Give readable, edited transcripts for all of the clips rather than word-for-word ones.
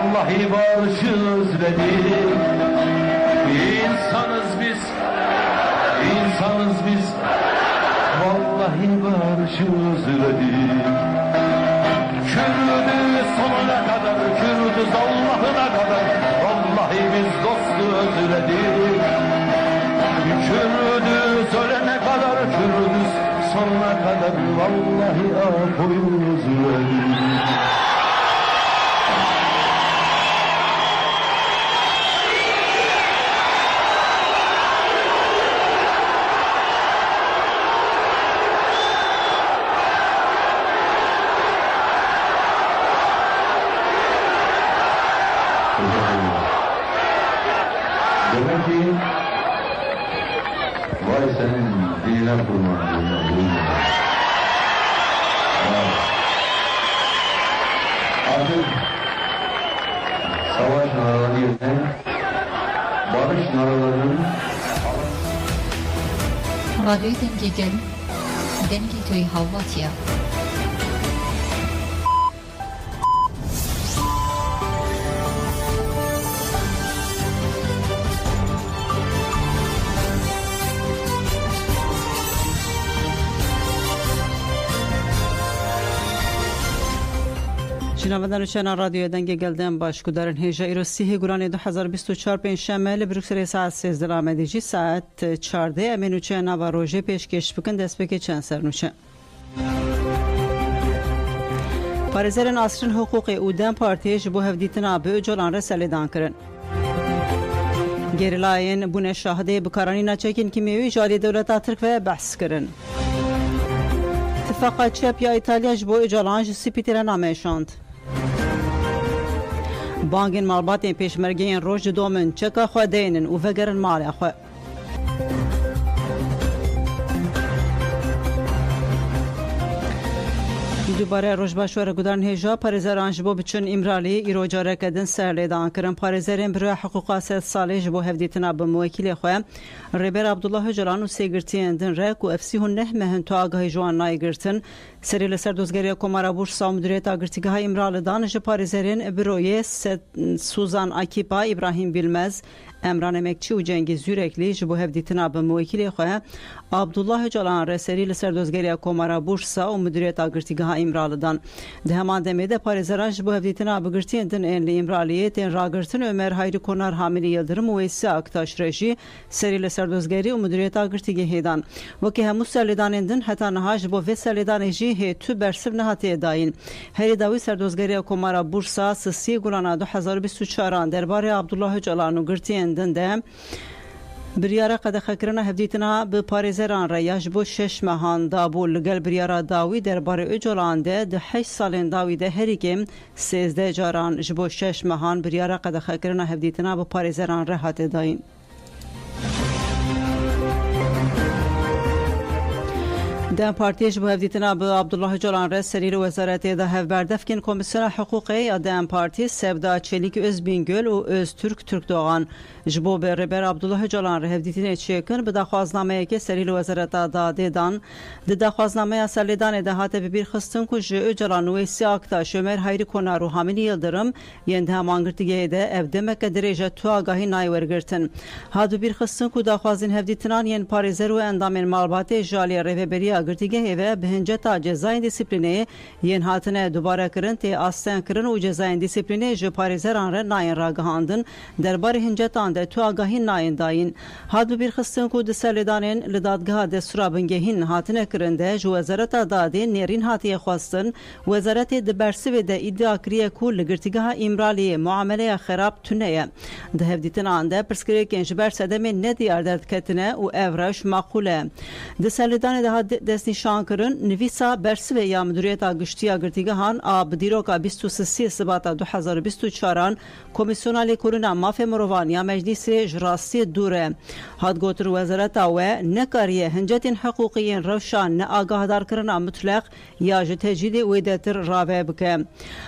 Vallahi barışız dedik. İnsanız biz, insanız biz. Vallahi barışız dedik. Kürdüz sonuna kadar, Kürdüz Allah'ına kadar. Vallahi biz dostu özledik. Kürdüz ölene kadar, Kürdüz sonuna kadar. Vallahi apoyuz özledik. Demek ki vay senin dine kurban, artık savaş naraları yerine barış naralarının Radyo Dengegen Dengi Tüy Havvatya شنوندگان شنوندگان رادیو دنگ گلدن باش کدارن هجا ایروسی گرانی 2024 پنجشنبه بروکسل ساعت 13 آمدیجی ساعت 14 امینوچه نوا روزه پیشکش بکن دست به چند سرنوچه پارێزەرن ئاسرن حقوقی و دەم پارتێژ بۆ هەفدیتنا بە ئۆجۆڵان ڕەسەلێدان کردن. گێرلایەن بوونە شاهدەیە بکارانی ناچەکین کیمێوی ژالی دەولەتا ترک و بەحس کردن. اتفاقا چەپ یا ئیتالیاش بۆ ئۆجۆڵان ji سپیترە نامێشاند. بانگên malbatên pêşmergeyên roj ji domin çeka xwe deynin û vegerin malê xwe. دوباره روجباشور گودارن هجا پارێزەران ji bo biçûn îmralî îro careke din serlêdan kirin. Parêzerên birêya hiqûqa sed salê ji bo hevdîtina bi muwekîlê xwe Rêber Abdullah Öcalan û sêgirtiyên din rek û ev sî hûn neh mehin tu agahî ji wan nayê girtin. Serê li ser dozgeriya Komara Bursa û Müdîriyeta Girtîgeha îmralı dan ji parêzerên birôyê Suzan Akîpa, İbrahim Bilmez, Emran Emekçi û Cengiz Yüreklî ji bo hevdîtina bi muwekîlê xwe Abdullah Öcalan re serî li ser dozgeriya Komara Bursa û Müdîriyeta Girtîgeha îmralıdan. Di heman demê de parêzeran ji bo hevdîtina bi girtiyên din ên li îmraliyê tên ragirtin Ömer Hayri Konar Hamilî Yıldırım û Wêsî Aktaş re jî serî li ser dozgerî û Müdîriyeta Girtîgehê dan. Wekî hemû serlêdanên din heta niha ji bo vê serlêdanê jî hêtû bersiv nehatiye dayîn. Herî dawî serdozgeriya Komara Bursa Sisî Gulana 2024 derbarê Abdullah Öcalan û girtiyên din de biryara qedexekirina hevdîtina bi parêzeran re ya ji bo 6 mehan dabû li gel biryara dawî derbarê Öcalan de di 8 salên dawî de herîkêm 13 caran ji bo 6 mehan biryara qedexekirina hevdîtina bi parêzeran re hate dayîn. Dem Partiye ji bo hevdîtina bi Abdullah Öcalan re serî li wezaretê de hevberdevkên Komisyona Hiqûqê ya Dem Partî Sevda Çelik Özbîngöl û Öztürk Türkdoğan ji bo bi Rêber Abdullah Öcalan re hevdîtinê çêkin bi daxwaznameyekê serî li wezareta dadê dan. Di daxwaznameya serlêdanê de hate bibîrxistin ku ji Öcalan û Wêsî Aktaş, Ömer Hayri Konar û Hamilî Yıldırım yên di heman girtîgehê de ev demeke dirêje tu agahî nayê wergirtin. Hat bibîrxistin ku daxwazên hevdîtinan yên parêzer û endamên malbatê ji aliyê rêveberiya girtîgehê ve bi hinceta cezayên dîsîplînê yên hatine dubare kirin tê asten kirin û cezayên dîsîplînê ji parêzeran re nayên ragihandin derbarê hincetan de tu agahî nayên dayîn. Hat bibîrxistin ku di serlêdanên li dadgeha destûra bingehîn hatine kirin de ji wezareta dadê nêrîn hatiye xwestin. Wezaretê di bersivê de îdia kiriye ku li girtîgeha îmraliyê muameleya xerab tune ye. Di hevdîtinan de pirsgirêkên ji ber sedemê nediyar derdiketine û ev reş maqûl e. Di serlêdanê de hat destnîşan kirin nivîsa bersivê ya Müdîriyeta Giştiya Girtîgehan a bi dîroka 23 Sibata 2024 Komisyona Lêkolîna Mafê Mirovan ya Meclîsê ji rastiyê dûr e. Hat gotin wezareta we nekariye hincetên hiqûqî rewşa neagahdar-kirina mutlaq ya ji tecîdê wê de tir rave bike.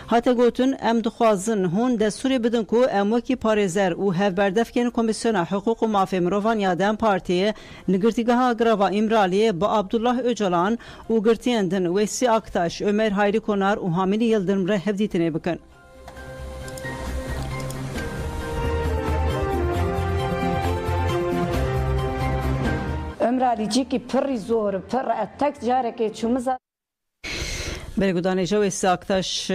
Hate gotin em dixwazin hûn destûrê bidin ku em wekî parêzer û hevberdevkên Komisyona Hiqûq û Mafê Mirovan ya Dem Partiyê li girtîgeha greva îmraliyê bi Abdullah Öcalan û girtiyên din Wêsî Aktaş, Ömer Hayri Konar û Hamilî Yıldırım re hevdîtinê bikin. امرالیجی کی پری زور پر اتک جاره که چومزا برگودان جوی ساکتاش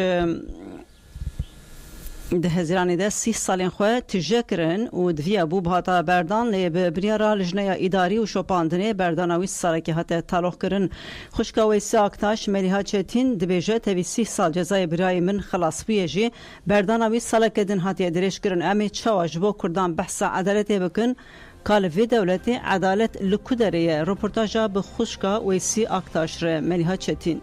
ده هزرانی ده 30 سالین خواه تجکرن و دوی بو بهاتا بردان لی ببریارا لجنه اداری و شوپاندنه بردانوی سارکی حتی تلوخ کرن خوشکاوی ساکتاش ملیها چتین دبیجه تاوی 30 سال جزای برای من خلاص بیجی بردانوی سالک دن حتی درش کرن امی چواج بو کردان بحث عدالت بکن کالوی دولتی عدالت لکودریه رپورتاجا به خوشکا ویسی آکتاش ره ملیها چتین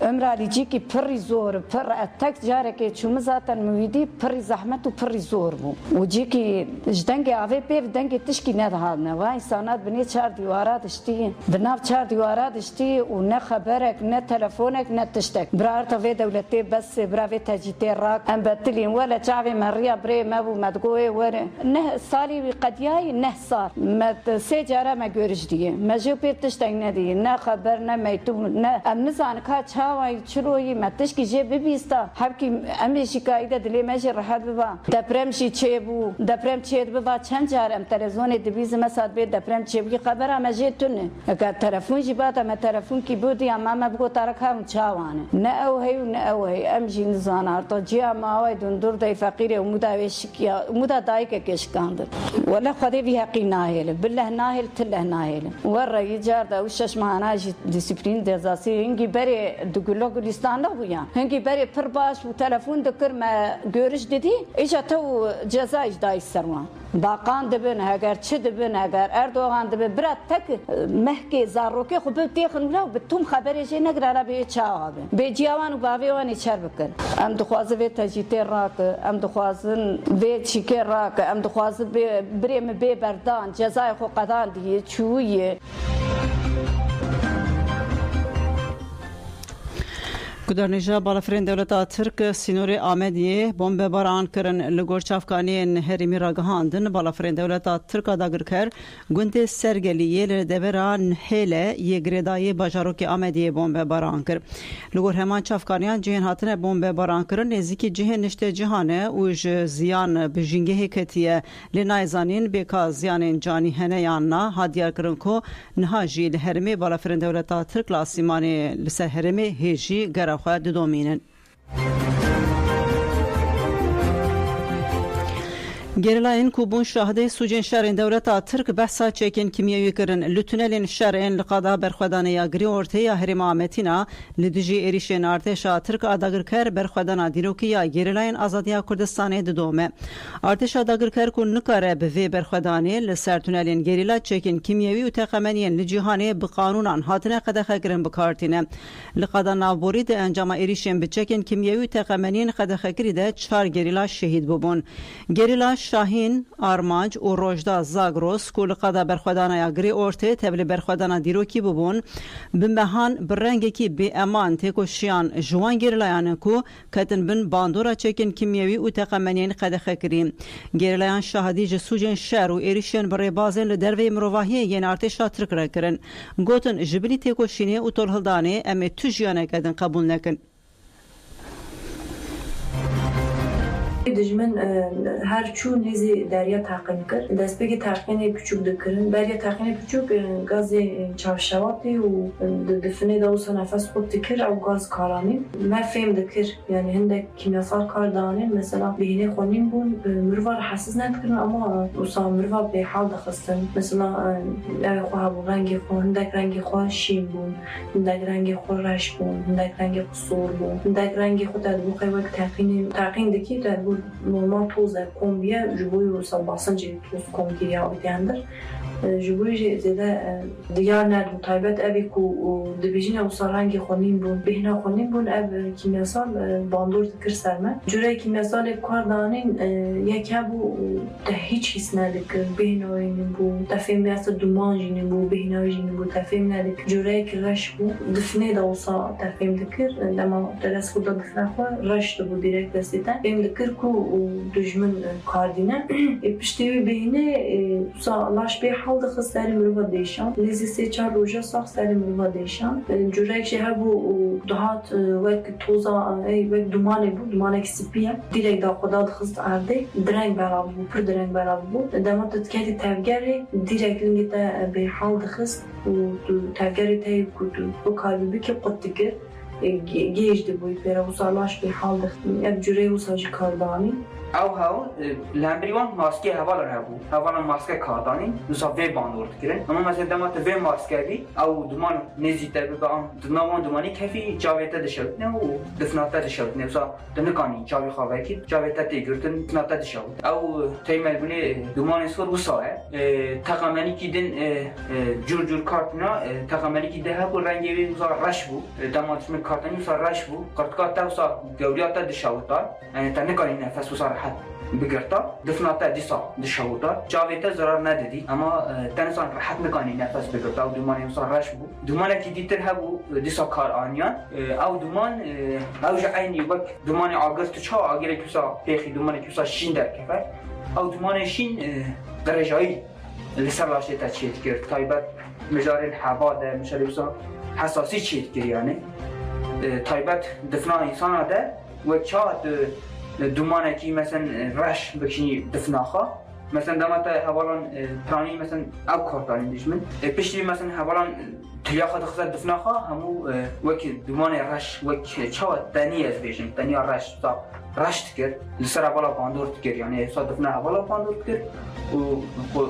امرالیجی کی پری زور پر اتک جاره که چومزا مویدی پری زحمت و پری زور بو و جی کی جدنگ آوی پی دنگ تشکی ندهادنه و انسانات بنی 4 دیوارات اشتی بناف 4 دیوارات اشتی و نه خبرک نه تلفونک نه تشتک برارتا وی دولتی بس براوی تجیتی راک ام بتلین ولا چاوی مریا بری مبو مدگوی وره نه سالی قدیای نه سال مد سه جاره ما گورج دیگه مجو پی تشتک ندیه نه خبر نه میتو نه ام نزان که وای چلوی متش کی جه ببیستا هر کی امیشی کایده دلی ماجی راحت ببا دپرم شی چه بو دپرم چه ببا چند جارم تلویزیون دبیز مساد به دپرم چه بی خبر ماجی تونه اگر تلفن جی باتا ما تلفن کی بودی اما ما بگو ترکم چاوانه نه او هی نه او هی ام جی نزانا تو جی ما وای دندور دای فقیر و مداویش کیا مدا دای که کشکاندر ولا خدی بی حقی ناهل بالله ناهل تله ناهل ور یجار دا وشش معنا دیسپلین دزاسی اینگی بری گلو گلستاندا بویان هنگی بری پر باش و تلفن دکر ما گورش دیدی ایجا تو جزایش دای سروان باقان دبن اگر چه دبن اگر اردوغان دبن برات تک مهکی زاروکی خو بتیخن ولا بتوم خبری جه نگرا به چاواب به جیوان و باویوانی چر بکن ام دخواز به تجیته راک ام دخوازن به چیکه راک ام دخواز به بریم به بردان جزای خو قدان دی چویه گودرنیجا بالافرین دولتا ترک سینوری آمدیه بمب باران کرن لگور چافکانی نهریمی را گهاندن بالافرین دولتا ترک داگر کر گونت سرگلیه لدوران هله یگردای باجاروک آمدیه بمب باران کر لگور همان چافکانیان جهن هاتنه بمب باران کرن نزدیک جهن نشته جهانه اوج زیان بجینگه کتیه لنایزانین بیکا زیان جانی هنه یاننا هادیار کرن کو نهاجی لهرمی بالافرین دولتا ترک لاسیمانی لسهرمی هیجی گرا خواهد دومینن گریلاین کوبون شاهده سوجین شهرین دولتا ترک بحثا چکین کیمیایی کرن لتونلین شهرین لقادا برخودانه یا گری ارته یا هرم آمتینا لدجی ایریشین ارتشا ترک آداگر کر برخودانا دیروکی یا گریلاین آزادیا کردستانه دومه ارتشا آداگر کر کن نکاره به وی برخودانه لسر تونلین گریلا چکین کیمیایی و تقمنین لجیهانه بقانونان هاتنه قدخه گرن بکارتینه لقادا نابوری ده انجام ایریشین بچکین کیمیایی و تقمنین قدخه گریده 4 گریلا شهید ببون گریلا شاهین آرمانج و روجدا زاگروس کل قدا برخودانا یا گری ارته تبل برخودانا دیروکی ببون بمهان برنگی کی بی امان تکوشیان جوان گریلایان کو کتن بن باندورا چکن کیمیایی و تقمنین قدخه کریم گریلایان شاهدی جسوجن شهر و ایریشن برای بازن لدروی مروواهی ین ارتشا ترک را کرن گوتن جبلی تکوشینه و طولهلدانه امی تجیانه کدن قبول نکن دجمن هر چون هزی دریا تحقیم کرد دست بگی تحقیم küçük دکرن بریا تحقیم küçük gaz çavşavati و دفنه دوسا نفس خود دکر او gaz karani ما فهم دکر yani هندك kimyasal kar دانين مثلا بهینه خونین بون مروار حساس ندکرن اما وصا مروار به حال دخستن مثلا خواه بون رنگی خون هندك رنگی خواه شین بون هندك رنگی خواه رش بون هندك رنگی خود سور بون هندك رنگی خود تدبو خیوک تحقیم دکی تدبو normal toza kombiye juboyu sabahsınca toz kombiye abidyandır. Juboyu zede diyar nerede mutaybet evi ku dibijine usa rengi xonin bun behna xonin bun ev kimyasal bandur dikir serme. Cüre kimyasal kardanin yeka bu da hiç his nedik behna inin bu tefemiyası duman jinin bu behna jinin bu tefem nedik cüre kirreş bu difne de olsa tefem dikir lama teres kuda difne xo reş de bu direkt desiten em dikir ku düşmün kardine piştevi behine usa laş be حال دخل سری مروا دیشان لیزی سه چهار روزا ساخت سری مروا دیشان جورک شهر بو دهات وقت توزا وقت دومانه بود دومانه کسیپیه دیرک دا خدا دخست عرده درنگ براب بود پر درنگ براب بود دامات تکیتی تفگری دیرک لنگیتا به حال دخست و تفگری تایی کدو و کاربی که قد دگر گیجده بوی پیره و سالاش به حال دخست یک جوره و ساجی کاردانی او هاو لامبریوان ماسکی هوالا هبو هوالا ماسک کاردانی دوسا وی باندورد کرن اما مثلا دمات وی ماسک بی او دومان نزیتر به آن دومانی کفی جاویتا دشود نه و دفناتا دشود نه وسا دنکانی جاوی خوابه کی جاویتا تیگرتن دفناتا دشود او تیمل بونه دومان سور وسا تقامنی کی دن جور کارتنا تقامنی کی ده هبو رنگی وی وسا رش بو دمات من کارتنی وسا رش بو کارت وسا گوریاتا دشود یعنی تنکانی نفس وسا راحت بگرتا دفناتا دیسا دشوتا جاویتا ضرر ندیدی اما تنسان راحت میکنی نفس بگرتا او دومانی وسا رش بو دومانی که دیتر هبو دیسا کار آنیان او دومان او جعینی وک دومانی آگرست چا آگره کسا پیخی دومانی کسا شین در کفر او دومانی شین درجایی لسر لاشته تا چیت کرد تایبت مجارین هوا ده مشاری وسا حساسی چیت کرد یعنی تایبت دفنا انسان ده و چا دومانه کی مثلا رش بکشی دفناخا مثلا دامات حوالان پرانی مثلا او کارتانی دشمن پشتی مثلا حوالان تلیاخه دخل دفناخا همو وک دومان رش وک چا دنی از بیشن دنی رش تا رشت کرد لسر حوالا باندورد کرد یعنی حساب دفنا حوالا باندورد کرد و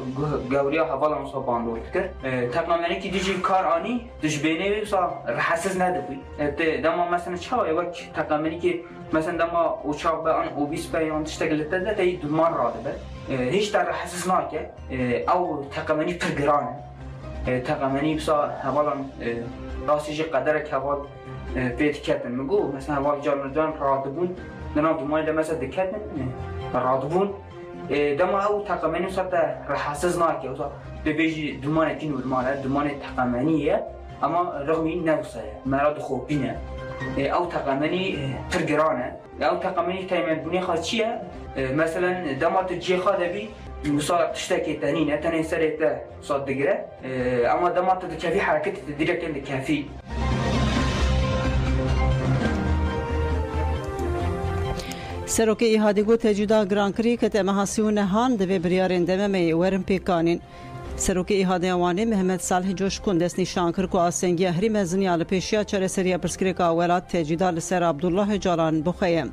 گوریا حوالا مسا باندورد کرد تقریبا کی دیجی کار آنی دشبینه وی سا حساس ندبی دام مثلا چا وک تقریبا کی مثلا دما uçak به آن اوبیس بیان تشتغلته ده تی دومان راده به هیچ در حساس ناکه او تقریبا پرگرانه تقریبا بسا حوالا راستیجی قدر که حوال پیت کردن میگو مثلا حوال جان راده بون دنا دومان ده مثلا دکتن راده بون دما او تقریبا بسا حساس ناکه بسا ببیجی دومان کی نورماله دومان تقریباییه اما رغمی نوسه مراد خوبینه او تقامنی پرگرانه او تقامنی تایمن بونی خاصیه مثلا دمات جیخا دبی وصار تشتكي تانية تاني سريته صاد دقرة اما دمات كافي حركة تديرك اللي كافي سروکی ایهادیگو تجودا گرانکری که تمهاسیون هان دوی بریارین دمه ورم پیکانین سروکی ایهادیوانی محمد صالح جوشکون دست نشان کرد که آسنگی هری مزنیال پیشیا چرسریا پرسکریکا ولات تجیدا لسر عبدالله جالان بخیه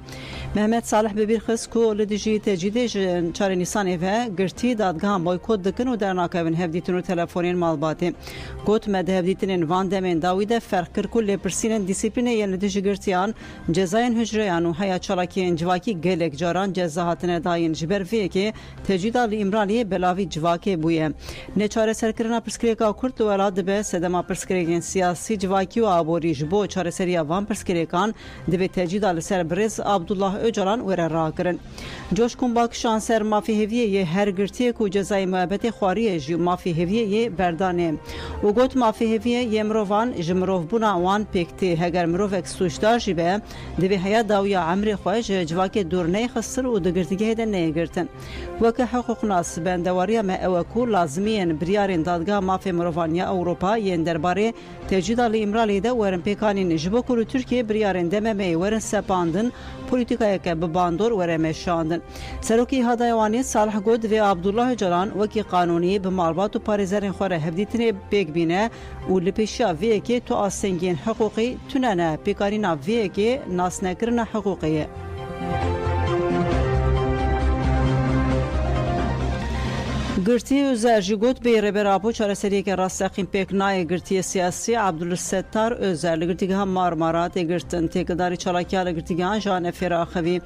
محمد صالح ببیرخص که لدیجی تجیدش چار نیسانی و گرتی دادگاه بایکوت دکن و در ناکوین هفدیتون و تلفونین مالباتی گوت مده هفدیتنین وان دمین داویده فرق کرد که لپرسینن دیسیپلینه یه لدیجی گرتیان جزاین هجریان و حیا چالاکی انجواکی گلک جاران جزاهاتن داین جبر وی که تجیدا لیمرالی بلاوی جواکی بویه نچاره سرکرنا پرسکریکا کرد ولات به سدما پرسکریکن سیاسی جواکی و آبوریج بو چاره سریا وان پرسکریکان دبی تجیدا لسر برز عبدالله öcalan ور راکرن جوشکون باک شانسر مافی هویه هر گرتی کو جزای محبت خواری جو مافی هویه بردانه و گوت مافی هویه یمروان جمروف بنا وان پکتی هگر مروف اکسوشدار جبه دبی حیات داویا عمر خوش جواک دور نه خسر و دگرتگه ده نه گرتن وک حقوق ناس بندواریا ما اوکو لازمین بریارین دادگاه مافی مروانیا اوروپا ین درباره تجیدا لیمرالی ده ورن پیکانین جبو کلو ترکیه بریارین دمه ورن سپاندن پولیتیکای که به باندور ورمشاندن سروکی هدایوانی صالح گود و عبدالله جلان وکی قانونی به مالبات و پاریزرین خوره هفدیتنی بیگ بینه و لپیشا وی که تو آسنگین حقوقی توننه پیکارینا وی که ناس نکرن حقوقیه گرتی و زرجگوت به ربرابو چارەسەریە که ڕاستەقین پێک نایە گرتی سیاسی عەبدولستار ئۆزەر لە گرتیگەها مارمارا تێگرتن تێکەداری چالاکیا لە گرتیگەهان ژانە فێراخەوی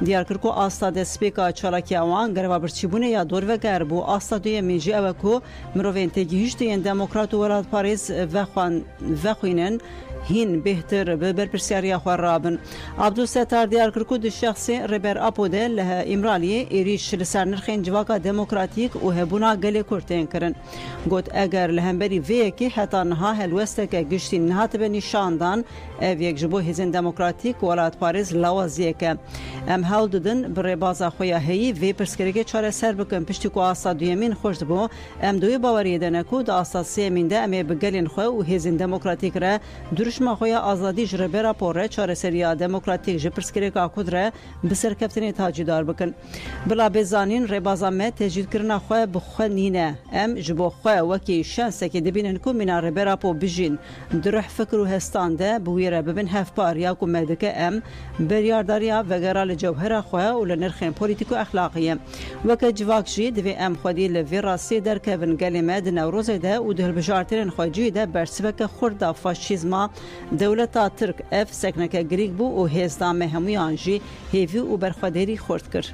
دیار کرد و ئاستا دەستپێکا چالاکیاوان گەرەوا برچیبوونە یا دۆرڤەگەر بوو ئاستا دویەمینجی ئەوە کو مرۆڤێن تێگیهشتێن دەموکرات و وەلات پارێز vexwînin هین بهتر به برپرسیاریا خوارابن عبدولستار دیار کرد که شخص ربر اپوده له امرالی ایریش لسر نرخین جواکا دموکراتیک و هبونا گلی کرتین کرن گوت اگر لهمبری وی کی حتی نها هلوسته که گشتی نهات به نشاندان اف یک جبو هزین دموکراتیک ولایت پاریس لوازیه که ام هول ددن بر بازا خویا هی وی پرسکرگه چاره سر بکن پشتی کو آسا دویمین خوش بو ام دوی باوری دنکو دا آسا سیمین ده امی بگلین خو و هزین دموکراتیک را درشما خویا آزادی جربه راپور چاره سریا دموکراتیک ج پرسکرگه کودره بسر کفتنی تاجیدار بکن بلا بزانین ربازا مه تجدید کرنا خو بخو نینه ام جبو خو وکی شانسه که دبینن کو مینا ربه راپو بجین درح فکر و هستان ده بویره ببن هف پاریا کو مدکه ام بریارداریا وگرال جوهر خو و لنرخین پولیتیکو اخلاقیه وک جواک جی دوی ام خودی لویراسی در کون گلیمه د نوروز ده و ده بجارترین خوجی ده برسوک خوردا فاشیزما دولتا ترک اف سکنک گریگ بو و هزدا مهمیان جی هیوی و برخودری خورد کرد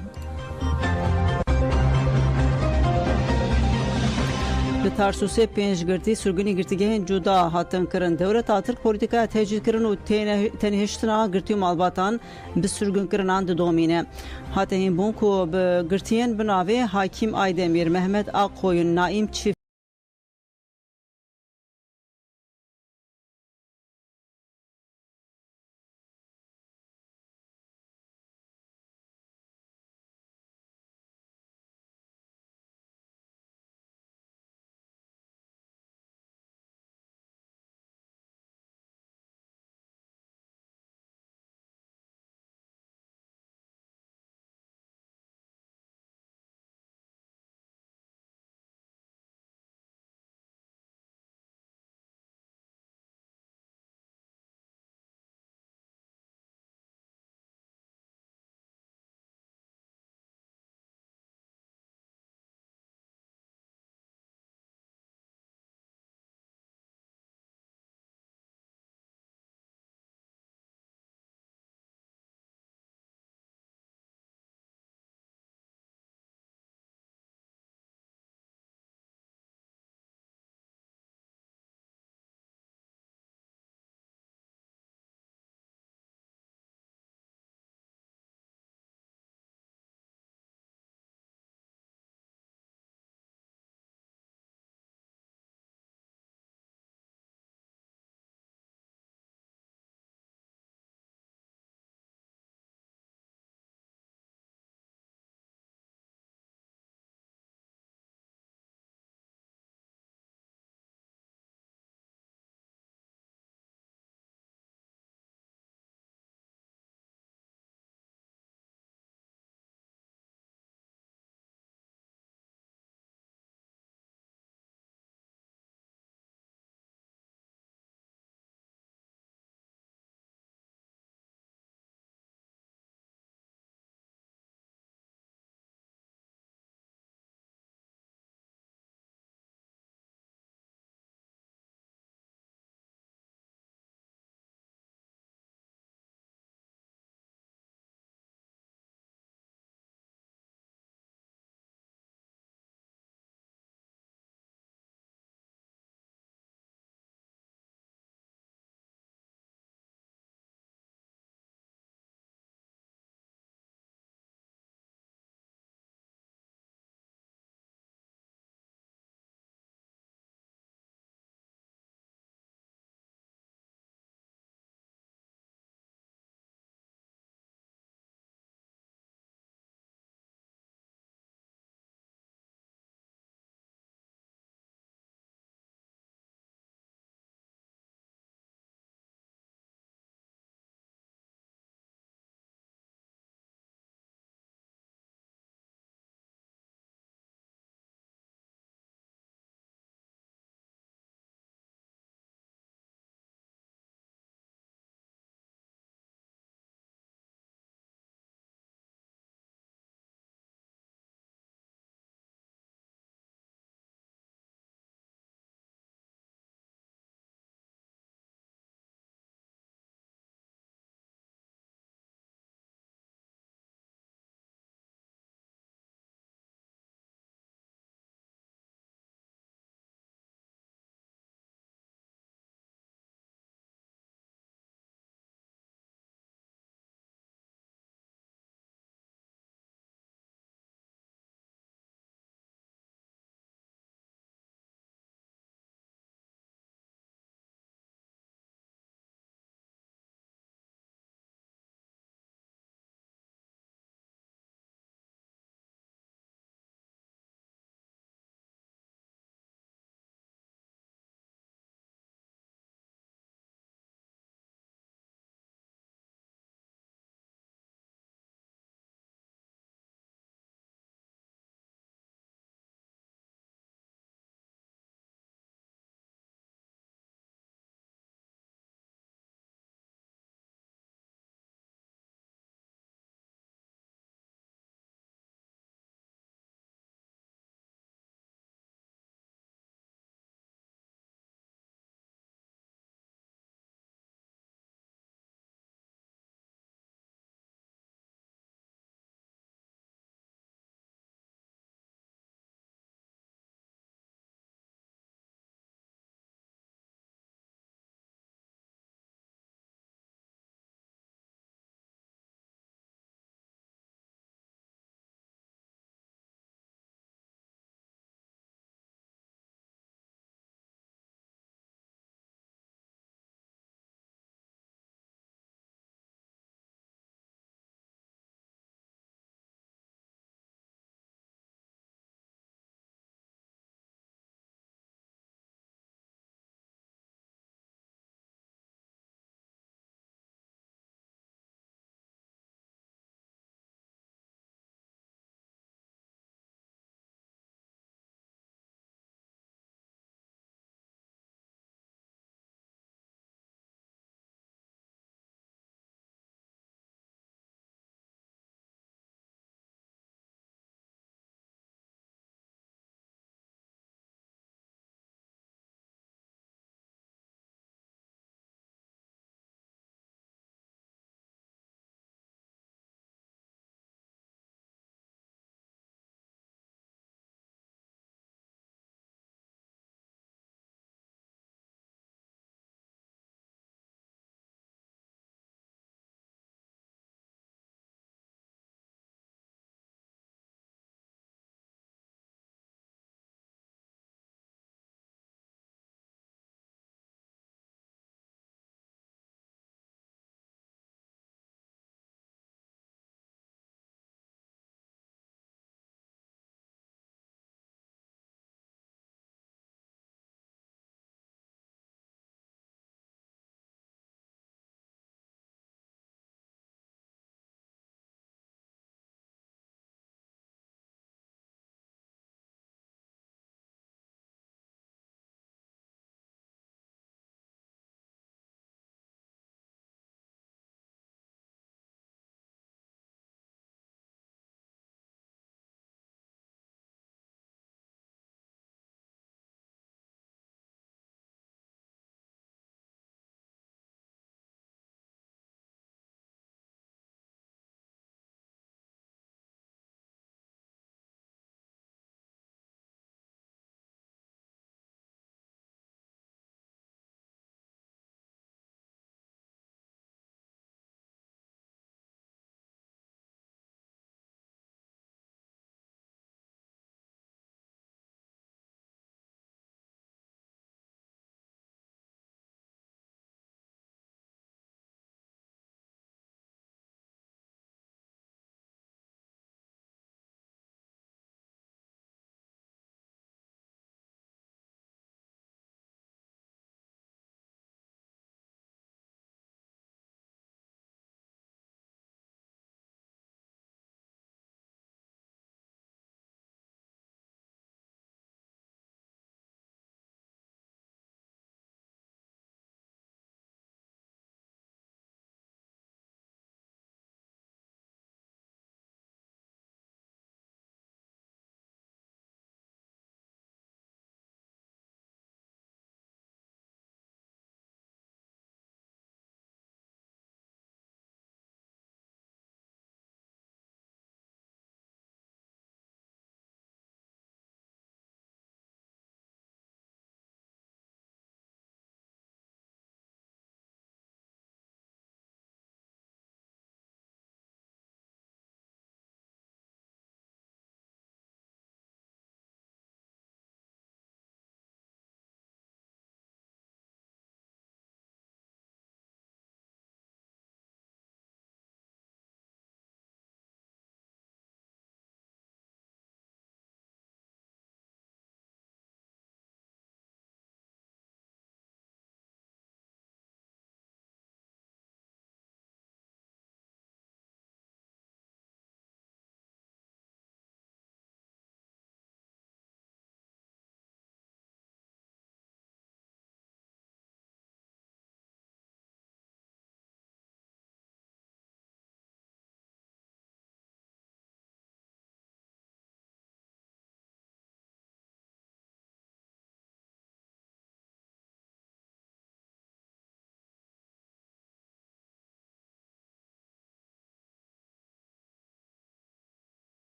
به تارسوسه پنج گرتی سرگنی گرتیگهن جدا هاتن کرن دولت ترک پولیتیکا تهجید کرن و تنهشتنا گرتی مالباتان به سرگن کرنان دومینه هاتن بون کو به گرتین بناوی حاکم آیدمیر محمد آقوی نائم چیف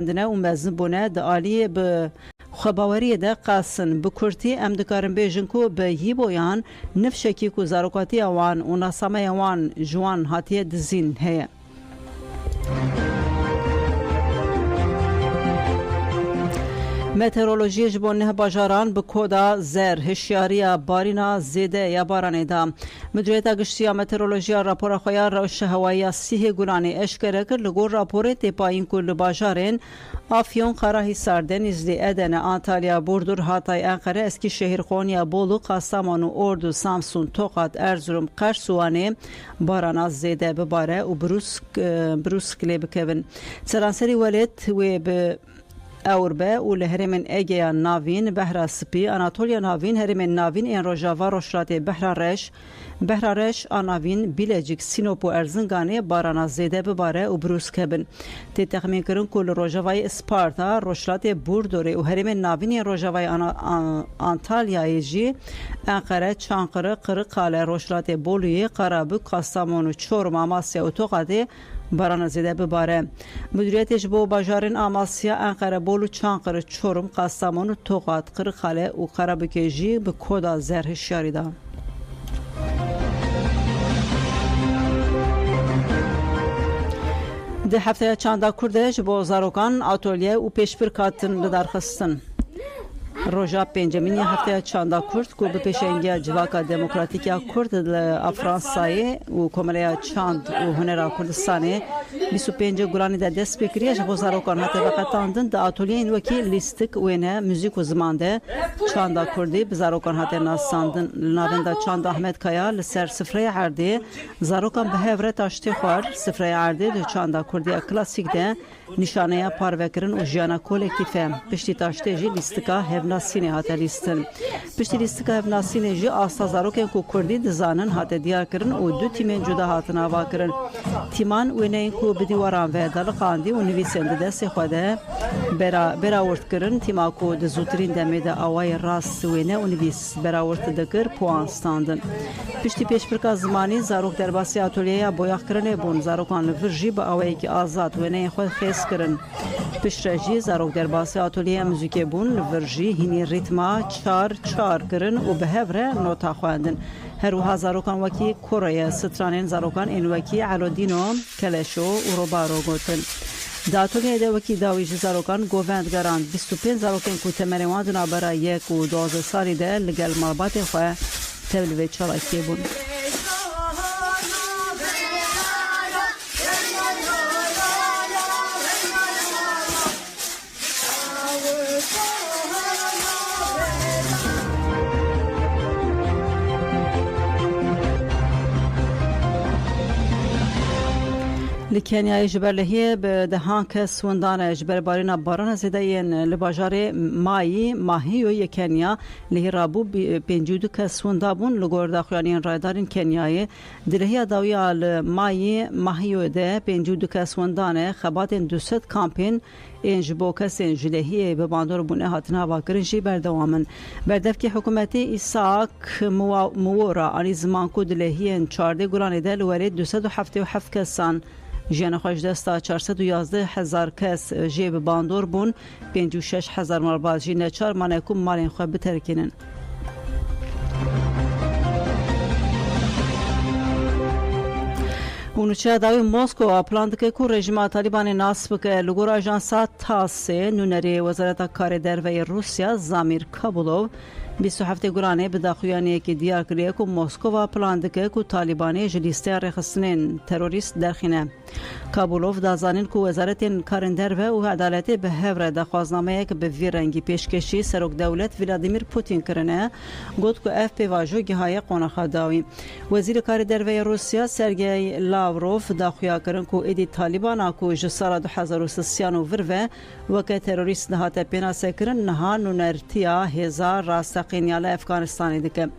دنه و مزن بونه د آلی به خباوری ده قاسن بکرتی ام دکارن بیجن کو به یی بویان نفشکی کو زاروکاتی اوان و ناسامه اوان جوان هاتیه دزین هیه. مترولوژی جبونه باجاران به کودا زر هشیاریا بارینا زیده یا بارانه دا مدیریت گشتیا مترولوژی راپور خویا روش هوایی سیه گلانی اشکره کرد لگور راپور تپاین کل باجارین آفیون قراهیسار دنیزلی ادن آنتالیا بوردور هاتای انقره اسکی شهر خونیا بولو قاسمان و اردو سامسون توقات ارزروم قرسوانه بارانا زیده بباره و بروس کلی بکوین سرانسری ولید و به اوربه و لهرمن اگیا ناوین بحر سپی اناتولیا ناوین هرمن ناوین این روجاوا روشلات بحر رش آناوین بیلجیک سینوپو ارزنگانه بارانا زیده بباره و بروس کبن تی تخمین کرن کل روجاوای اسپارتا روشلات بوردوری و هرمن ناوین روجاوای آنتالیای جی انقره چانقره قرقاله روشلات بولوی قرابو قاسامون و چورم آماسیا و توقاده باران زیده بباره مدیریتش بو باجارین آماسیا انقره بولو چانقره چورم قاسامون و توقات قرقاله و قرابکیجی به کودا زرح شیاری دا ده هفته چاندا کردش با زاروکان آتولیه و پیشبر کاتن لدارخستن روژا پنجمین هفته چاندا کرد که به پیشنگی جواکا دموکراتیکیا کرد افرانسایی و کمالیا چاند و هنرا کردستانی 25 گلانی ده دست بکریش بزاروکان حتی وقتاندن ده آتولیه این وکی لیستک و اینه موزیک و زمانده چاندا کردی بزاروکان حتی ناساندن ناونده چاند احمد کایا لسر سفره عرده زاروکان به هفره تاشتی خوار سفره عرده ده چاندا کردی کلاسیک ده نشانه پاروکرن و جیانا کولکتیفه پشتی تاشتی جی لیستکا هفناسینه هاته لیستن پشتی لیستکا هفناسینه جی آستا زاروکن کو کردی دزانن هاته دیار کرن و دو تیمین جدا هاتن آوا کرن تیمان وینه کو بدیواران و دلقاندی و نویسنده دست خوده براورد کرن تیما کو دزوترین دمیده آوای راست وینه و نویس براورد دکر پوان ستاندن پشتی پیش برکا زمانی زاروک در باسی آتولیه بویاخ کرنه بون زاروکان ورژی با آوایی که آزاد وینه خود خیس کرن پشترجی زاروک در باسی آتولیه موزیک بون ورژی هینی ریتما چار کرن و به هفره نوتا خواندن هر وها زاروکان وکی کره سترانین زاروکان این وکی علودینو کلشو و روبارو گوتن داتولیه ده وکی داویج زاروکان گووندگران 25 زاروکان کو تمرین دنا برای 1 و 12 سالی ده لگل مالبات خواه تبلیغ چالاکی بون لکنیای جبرلهی به دهان کس وندانه جبر بارینا باران زیده این لباجار ماهی و کنیا لهی رابو پنجود کس وندابون لگور داخویانین رایدارین کنیای دلهی داویا ماهی و ده پنجود کس وندانه خبات 200 کامپین اینج بو کسین جلهی به باندور بونه هاتنا واکرین جی بردوامن بردف که حکومتی ایساک مورا آنی زمان کو دلهی 14 گرانه ده لوری 277 کسان جیان خوش دستا 411,000 کس جی به باندور بون 56,000 مرباز جی نچار مانکوم مالین خواه بترکنن اونچه داوی موسکو پلان دکه کو رژیم طالبان ناسب که لگور آژانسا تاسه نونری وزارت کار دروی روسیا زامیر کابولوف 27 گرانه به داخویانی که دیار کریه که موسکو و پلان دکه که طالبانی جلیسته رخصنین تروریست درخینه کابولوف دازانین که وزارت کار دروی و عدالت به هفره دخوازنامه که به ویرنگی پیشکشی سروک دولت ولادیمیر پوتین کرنه گفت که اف پی واجو گهای قونخا داوی وزیر کار دروی روسیا سرگی لاوروف داخویا کرن که ایدی طالبان که جسال 2013 وروه وکه تروریست نهات پیناسه کرن نها نونرتیا هزار راست قینیال افغانستانی دکه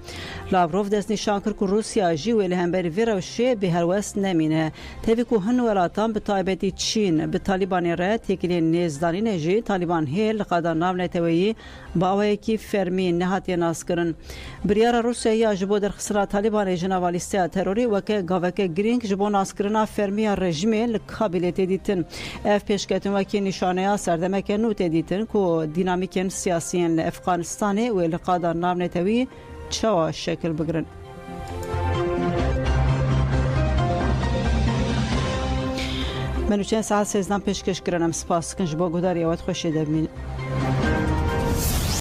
لاوروف دست نشان کرد که روسیا جی ولی هم بر ویروشه به هر وست نمینه تیوی که هن ولات وڵاتان bi taybetî Çîn bi Talîbanê re têkiliyên nêzdanînê jî Talîban hê li qada navneteweyî bi awayekî fermî nehatiye naskirin. Biryara Rusyayê ji bo derxistina Talîbanê ji nava lîsteya terorî weke gaveke girîng ji bo naskirina fermiya rejimê li Kabilê tê dîtin. Ev pêşketin wekî nîşaneya serdemeke nû tê dîtin ku dînamîkên siyasiyên li Efxanistanê û li qada navnetewî çawa şekil bigirin. منوچین ساعت 13 پیشکش کردم سپاس کنج با گذاری وقت خوشی دارم.